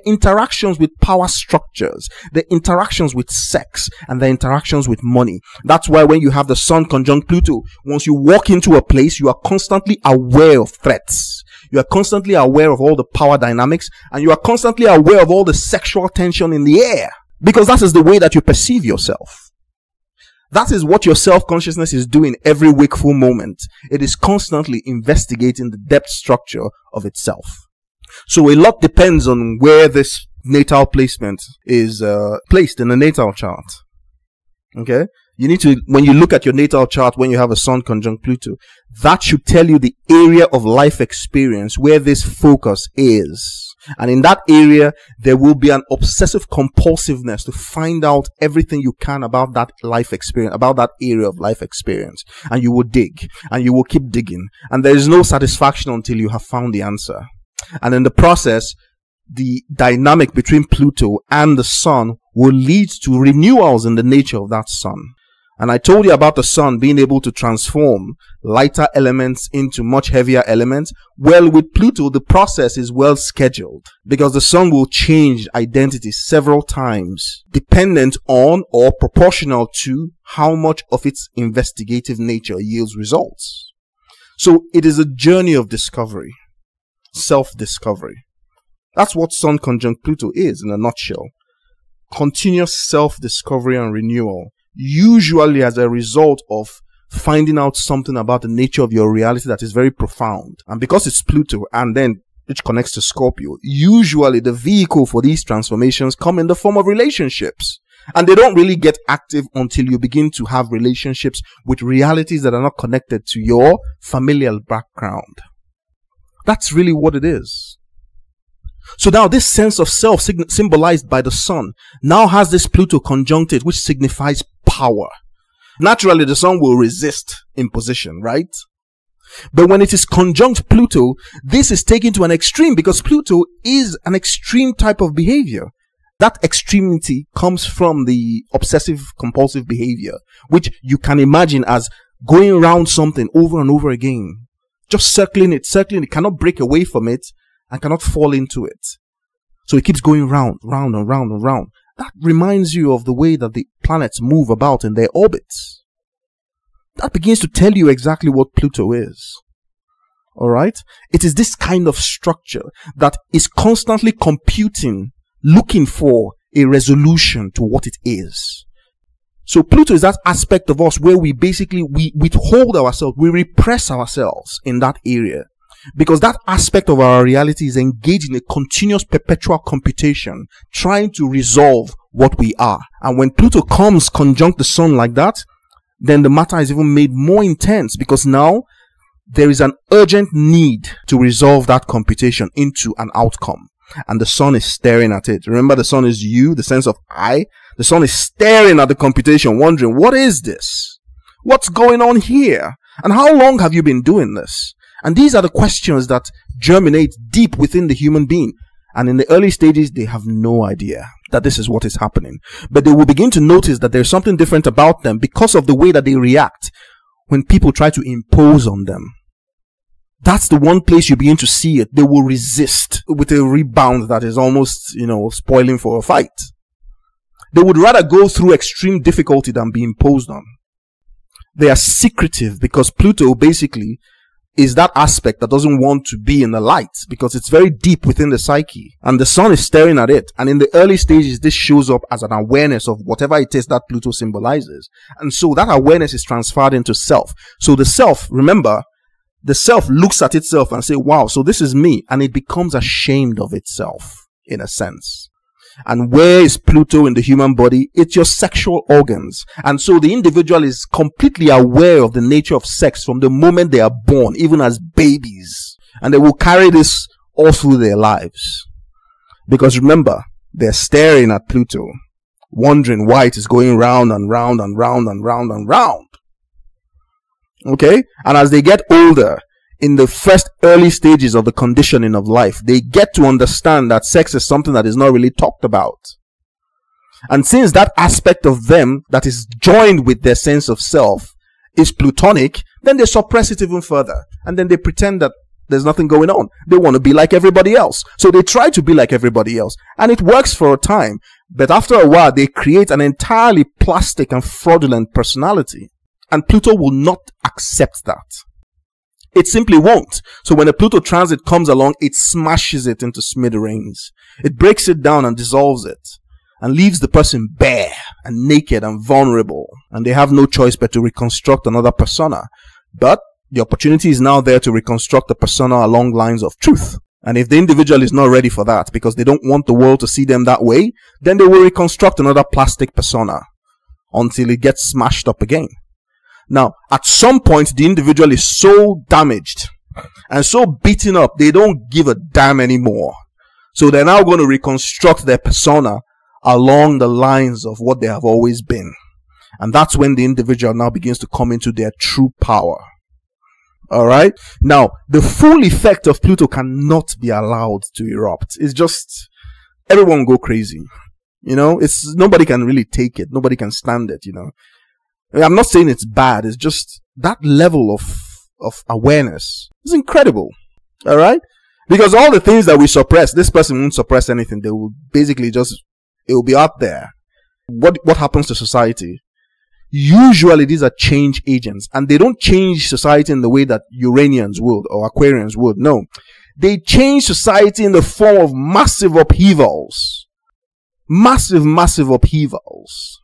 interactions with power structures, their interactions with sex, and their interactions with money. That's why when you have the sun conjunct Pluto, once you walk into a place, you are constantly aware of threats. You are constantly aware of all the power dynamics, and you are constantly aware of all the sexual tension in the air, because that is the way that you perceive yourself. That is what your self-consciousness is doing every wakeful moment. It is constantly investigating the depth structure of itself. So a lot depends on where this natal placement is placed in the natal chart. Okay? You need to, when you look at your natal chart, when you have a sun conjunct Pluto, that should tell you the area of life experience where this focus is. And in that area, there will be an obsessive compulsiveness to find out everything you can about that life experience, about that area of life experience. And you will dig, and you will keep digging. And there is no satisfaction until you have found the answer. And in the process, the dynamic between Pluto and the sun will lead to renewals in the nature of that sun. And I told you about the sun being able to transform lighter elements into much heavier elements. Well, with Pluto, the process is well scheduled, because the sun will change identity several times, dependent on or proportional to how much of its investigative nature yields results. So it is a journey of discovery, self-discovery. That's what sun conjunct Pluto is in a nutshell. Continuous self-discovery and renewal, usually as a result of finding out something about the nature of your reality that is very profound. And because it's Pluto, and then which connects to Scorpio, usually the vehicle for these transformations come in the form of relationships. And they don't really get active until you begin to have relationships with realities that are not connected to your familial background. That's really what it is. So now this sense of self symbolized by the sun now has this Pluto conjuncted, which signifies power. Naturally, the sun will resist imposition, right? But when it is conjunct Pluto, this is taken to an extreme, because Pluto is an extreme type of behavior. That extremity comes from the obsessive compulsive behavior, which you can imagine as going around something over and over again, just circling it, cannot break away from it, and cannot fall into it. So it keeps going round and round and round. That reminds you of the way that the planets move about in their orbits. That begins to tell you exactly what Pluto is. Alright? It is this kind of structure that is constantly computing, looking for a resolution to what it is. So Pluto is that aspect of us where we withhold ourselves, we repress ourselves in that area. Because that aspect of our reality is engaged in a continuous perpetual computation, trying to resolve what we are. And when Pluto comes conjunct the sun like that, then the matter is even made more intense, because now there is an urgent need to resolve that computation into an outcome. And the sun is staring at it. Remember, the sun is you, the sense of I. The sun is staring at the computation, wondering, what is this? What's going on here? And how long have you been doing this? And these are the questions that germinate deep within the human being. And in the early stages, they have no idea that this is what is happening. But they will begin to notice that there's something different about them because of the way that they react when people try to impose on them. That's the one place you begin to see it. They will resist with a rebound that is almost, spoiling for a fight. They would rather go through extreme difficulty than be imposed on. They are secretive because Pluto basically is that aspect that doesn't want to be in the light because it's very deep within the psyche and the sun is staring at it. And in the early stages, this shows up as an awareness of whatever it is that Pluto symbolizes. And so that awareness is transferred into self. So the self, remember, the self looks at itself and say, wow, so this is me. And it becomes ashamed of itself in a sense. And where is Pluto in the human body? It's your sexual organs. And so the individual is completely aware of the nature of sex from the moment they are born, even as babies. And they will carry this all through their lives. Because remember, they're staring at Pluto, wondering why it is going round and round and round and round and round. Okay? And as they get older, in the first early stages of the conditioning of life, they get to understand that sex is something that is not really talked about. And since that aspect of them that is joined with their sense of self is plutonic, then they suppress it even further. And then they pretend that there's nothing going on. They want to be like everybody else. So they try to be like everybody else. And it works for a time. But after a while, they create an entirely plastic and fraudulent personality. And Pluto will not accept that. It simply won't. So when a Pluto transit comes along, it smashes it into smithereens. It breaks it down and dissolves it and leaves the person bare and naked and vulnerable. And they have no choice but to reconstruct another persona. But the opportunity is now there to reconstruct the persona along lines of truth. And if the individual is not ready for that because they don't want the world to see them that way, then they will reconstruct another plastic persona until it gets smashed up again. Now, at some point, the individual is so damaged and so beaten up, they don't give a damn anymore. So they're now going to reconstruct their persona along the lines of what they have always been. And that's when the individual now begins to come into their true power. Alright? Now, the full effect of Pluto cannot be allowed to erupt. It's just, everyone go crazy. Nobody can really take it. Nobody can stand it, I'm not saying it's bad. It's just that level of awareness is incredible. All right? Because all the things that we suppress, this person won't suppress anything. They will basically it will be out there. What happens to society? Usually these are change agents, and they don't change society in the way that Uranians would or Aquarians would. No. They change society in the form of massive upheavals. Massive upheavals.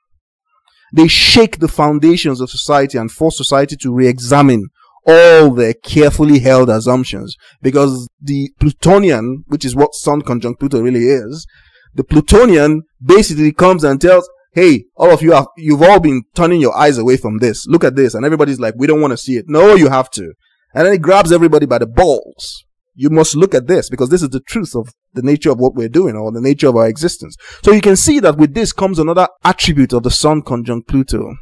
They shake the foundations of society and force society to re-examine all their carefully held assumptions. Because the Plutonian, which is what Sun conjunct Pluto really is, the Plutonian basically comes and tells, hey, all of you, you've all been turning your eyes away from this. Look at this. And everybody's like, we don't want to see it. No, you have to. And then it grabs everybody by the balls. You must look at this because this is the truth of the nature of what we're doing or the nature of our existence. So you can see that with this comes another attribute of the Sun conjunct Pluto.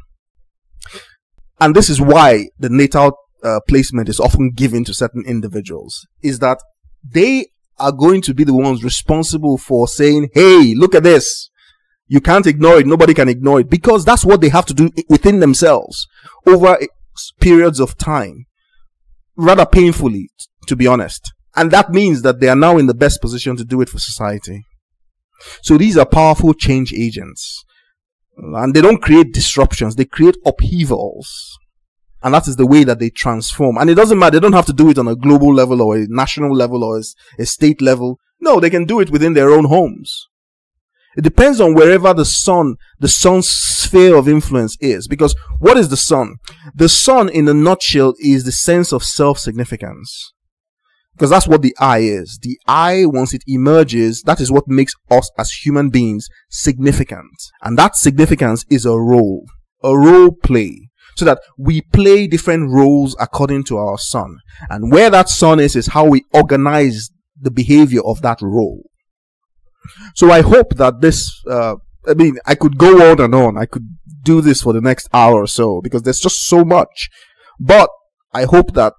And this is why the natal placement is often given to certain individuals, is that they are going to be the ones responsible for saying, hey, look at this. You can't ignore it. Nobody can ignore it, because that's what they have to do within themselves over periods of time, rather painfully, to be honest. And that means that they are now in the best position to do it for society. So these are powerful change agents. And they don't create disruptions, they create upheavals. And that is the way that they transform. And it doesn't matter, they don't have to do it on a global level or a national level or a state level. No, they can do it within their own homes. It depends on wherever the sun's sphere of influence is. Because what is the sun? The sun, in a nutshell, is the sense of self-significance. Because that's what the I is. The I, once it emerges, that is what makes us as human beings significant. And that significance is a role play. So that we play different roles according to our sun. And where that sun is how we organize the behavior of that role. So I hope that this, I could go on and on. I could do this for the next hour or so because there's just so much. But I hope that,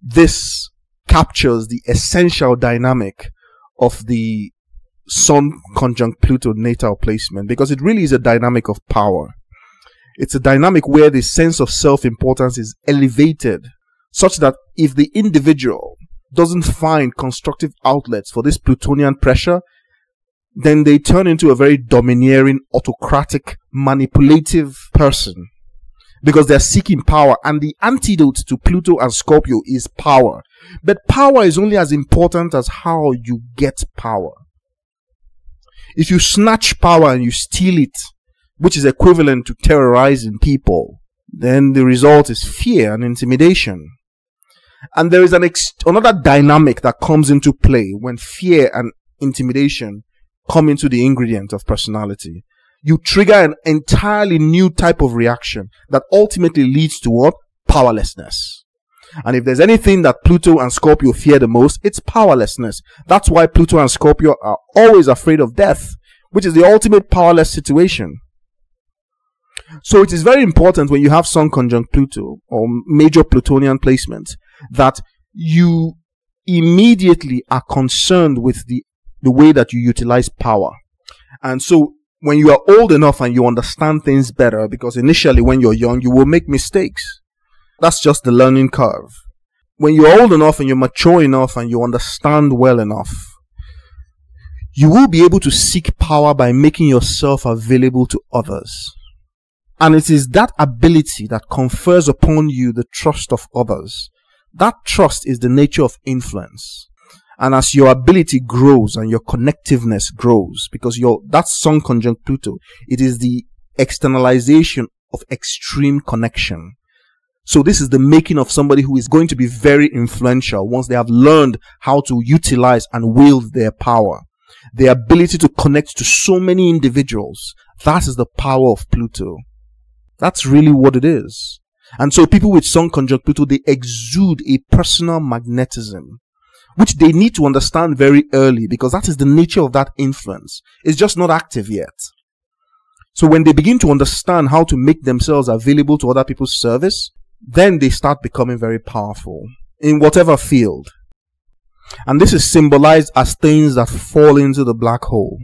this captures the essential dynamic of the Sun conjunct Pluto natal placement, because it really is a dynamic of power. It's a dynamic where the sense of self-importance is elevated, such that if the individual doesn't find constructive outlets for this Plutonian pressure, then they turn into a very domineering, autocratic, manipulative person, because they're seeking power. And the antidote to Pluto and Scorpio is power. But power is only as important as how you get power. If you snatch power and you steal it, which is equivalent to terrorizing people, then the result is fear and intimidation. And there is another dynamic that comes into play when fear and intimidation come into the ingredient of personality. You trigger an entirely new type of reaction that ultimately leads to what? Powerlessness. And if there's anything that Pluto and Scorpio fear the most, it's powerlessness. That's why Pluto and Scorpio are always afraid of death, which is the ultimate powerless situation. So it is very important when you have Sun conjunct Pluto or major Plutonian placement that you immediately are concerned with the way that you utilize power. And so when you are old enough and you understand things better, because initially when you're young, you will make mistakes. That's just the learning curve. When you're old enough and you're mature enough and you understand well enough, you will be able to seek power by making yourself available to others. And it is that ability that confers upon you the trust of others. That trust is the nature of influence. And as your ability grows and your connectiveness grows, because that's Sun conjunct Pluto, it is the externalization of extreme connection. So this is the making of somebody who is going to be very influential once they have learned how to utilize and wield their power. The ability to connect to so many individuals. That is the power of Pluto. That's really what it is. And so people with Sun conjunct Pluto, they exude a personal magnetism, which they need to understand very early, because that is the nature of that influence. It's just not active yet. So when they begin to understand how to make themselves available to other people's service, then they start becoming very powerful in whatever field. And this is symbolized as things that fall into the black hole.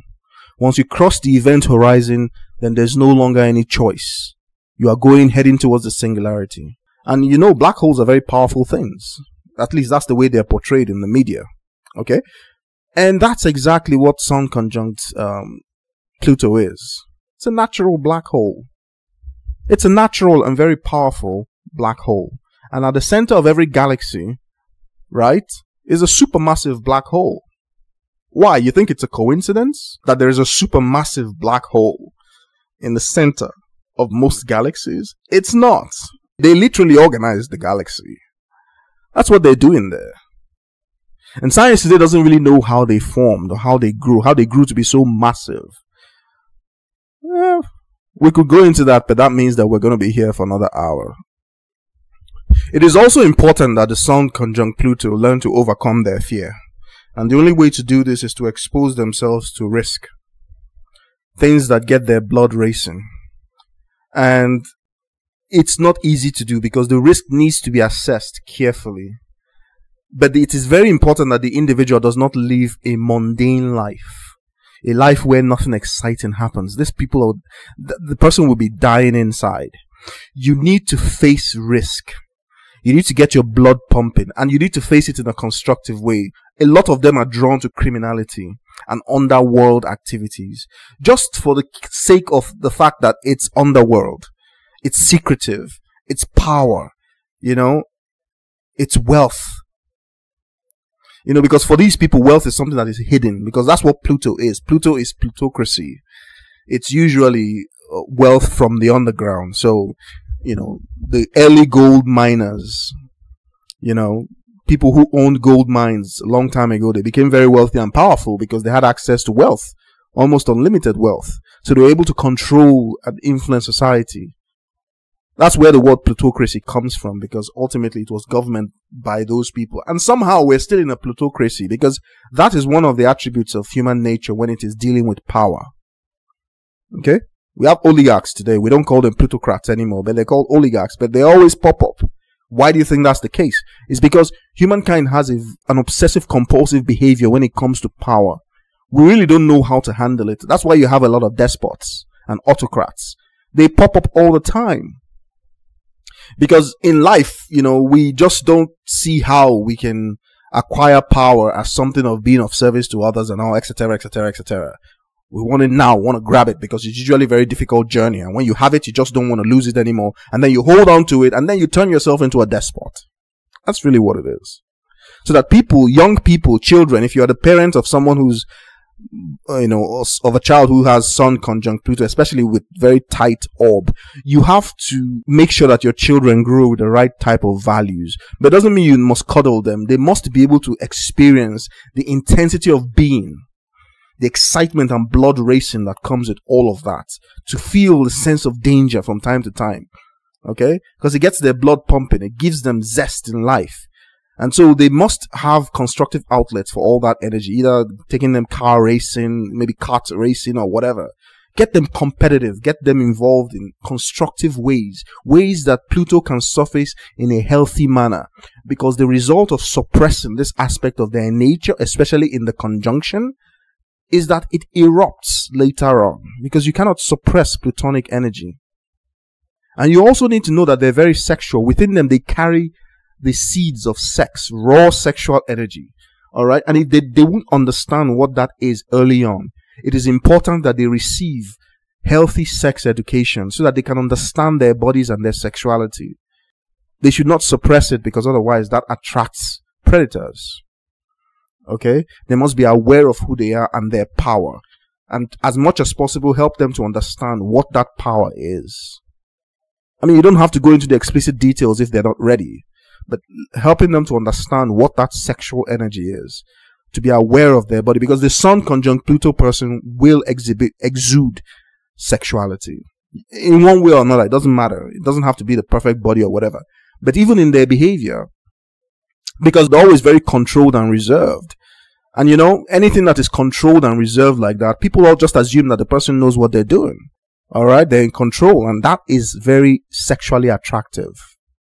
Once you cross the event horizon, then there's no longer any choice. You are heading towards the singularity. And black holes are very powerful things. At least that's the way they're portrayed in the media. Okay? And that's exactly what Sun conjunct Pluto is. It's a natural black hole. It's a natural and very powerful black hole. And at the center of every galaxy, right, is a supermassive black hole. Why? You think it's a coincidence that there is a supermassive black hole in the center of most galaxies? It's not. They literally organized the galaxy. That's what they're doing there. And science today doesn't really know how they formed or how they grew to be so massive. We could go into that, but that means that we're going to be here for another hour. It is also important that the Sun conjunct Pluto learn to overcome their fear. And the only way to do this is to expose themselves to risk. Things that get their blood racing. And it's not easy to do because the risk needs to be assessed carefully. But it is very important that the individual does not live a mundane life. A life where nothing exciting happens. The person will be dying inside. You need to face risk. You need to get your blood pumping, and you need to face it in a constructive way. A lot of them are drawn to criminality, and underworld activities, just for the sake of the fact that it's underworld, it's secretive, it's power, you know, it's wealth. You know, because for these people, wealth is something that is hidden, because that's what Pluto is. Pluto is plutocracy. It's usually wealth from the underground. So, you know, the early gold miners, you know, people who owned gold mines a long time ago, they became very wealthy and powerful because they had access to wealth, almost unlimited wealth. So they were able to control and influence society. That's where the word plutocracy comes from, because ultimately it was government by those people. And somehow we're still in a plutocracy, because that is one of the attributes of human nature when it is dealing with power. Okay? We have oligarchs today. We don't call them plutocrats anymore, but they're called oligarchs, but they always pop up. Why do you think that's the case? It's because humankind has an obsessive compulsive behavior when it comes to power. We really don't know how to handle it. That's why you have a lot of despots and autocrats. They pop up all the time. Because in life, you know, we just don't see how we can acquire power as something of being of service to others and all, etc., etc., etc. We want it now, want to grab it, because it's usually a very difficult journey. And when you have it, you just don't want to lose it anymore. And then you hold on to it, and then you turn yourself into a despot. That's really what it is. So that people, young people, children, if you are the parent of someone who's, you know, of a child who has Sun conjunct Pluto, especially with very tight orb, you have to make sure that your children grow with the right type of values. But it doesn't mean you must cuddle them. They must be able to experience the intensity of being, the excitement and blood racing that comes with all of that, to feel the sense of danger from time to time. Okay? Because it gets their blood pumping. It gives them zest in life. And so they must have constructive outlets for all that energy, either taking them car racing, maybe kart racing or whatever. Get them competitive, get them involved in constructive ways, ways that Pluto can surface in a healthy manner. Because the result of suppressing this aspect of their nature, especially in the conjunction, is that it erupts later on, because you cannot suppress Plutonic energy. And you also need to know that they're very sexual. Within them, they carry the seeds of sex, raw sexual energy. All right. And if they won't understand what that is early on, it is important that they receive healthy sex education so that they can understand their bodies and their sexuality. They should not suppress it, because otherwise that attracts predators. Okay. They must be aware of who they are and their power. And as much as possible, help them to understand what that power is. I mean, you don't have to go into the explicit details if they're not ready, but helping them to understand what that sexual energy is, to be aware of their body, because the Sun conjunct Pluto person will exude sexuality in one way or another. It doesn't matter. It doesn't have to be the perfect body or whatever, but even in their behavior, because they're always very controlled and reserved. And you know, anything that is controlled and reserved like that, people all just assume that the person knows what they're doing. All right, they're in control, and that is very sexually attractive.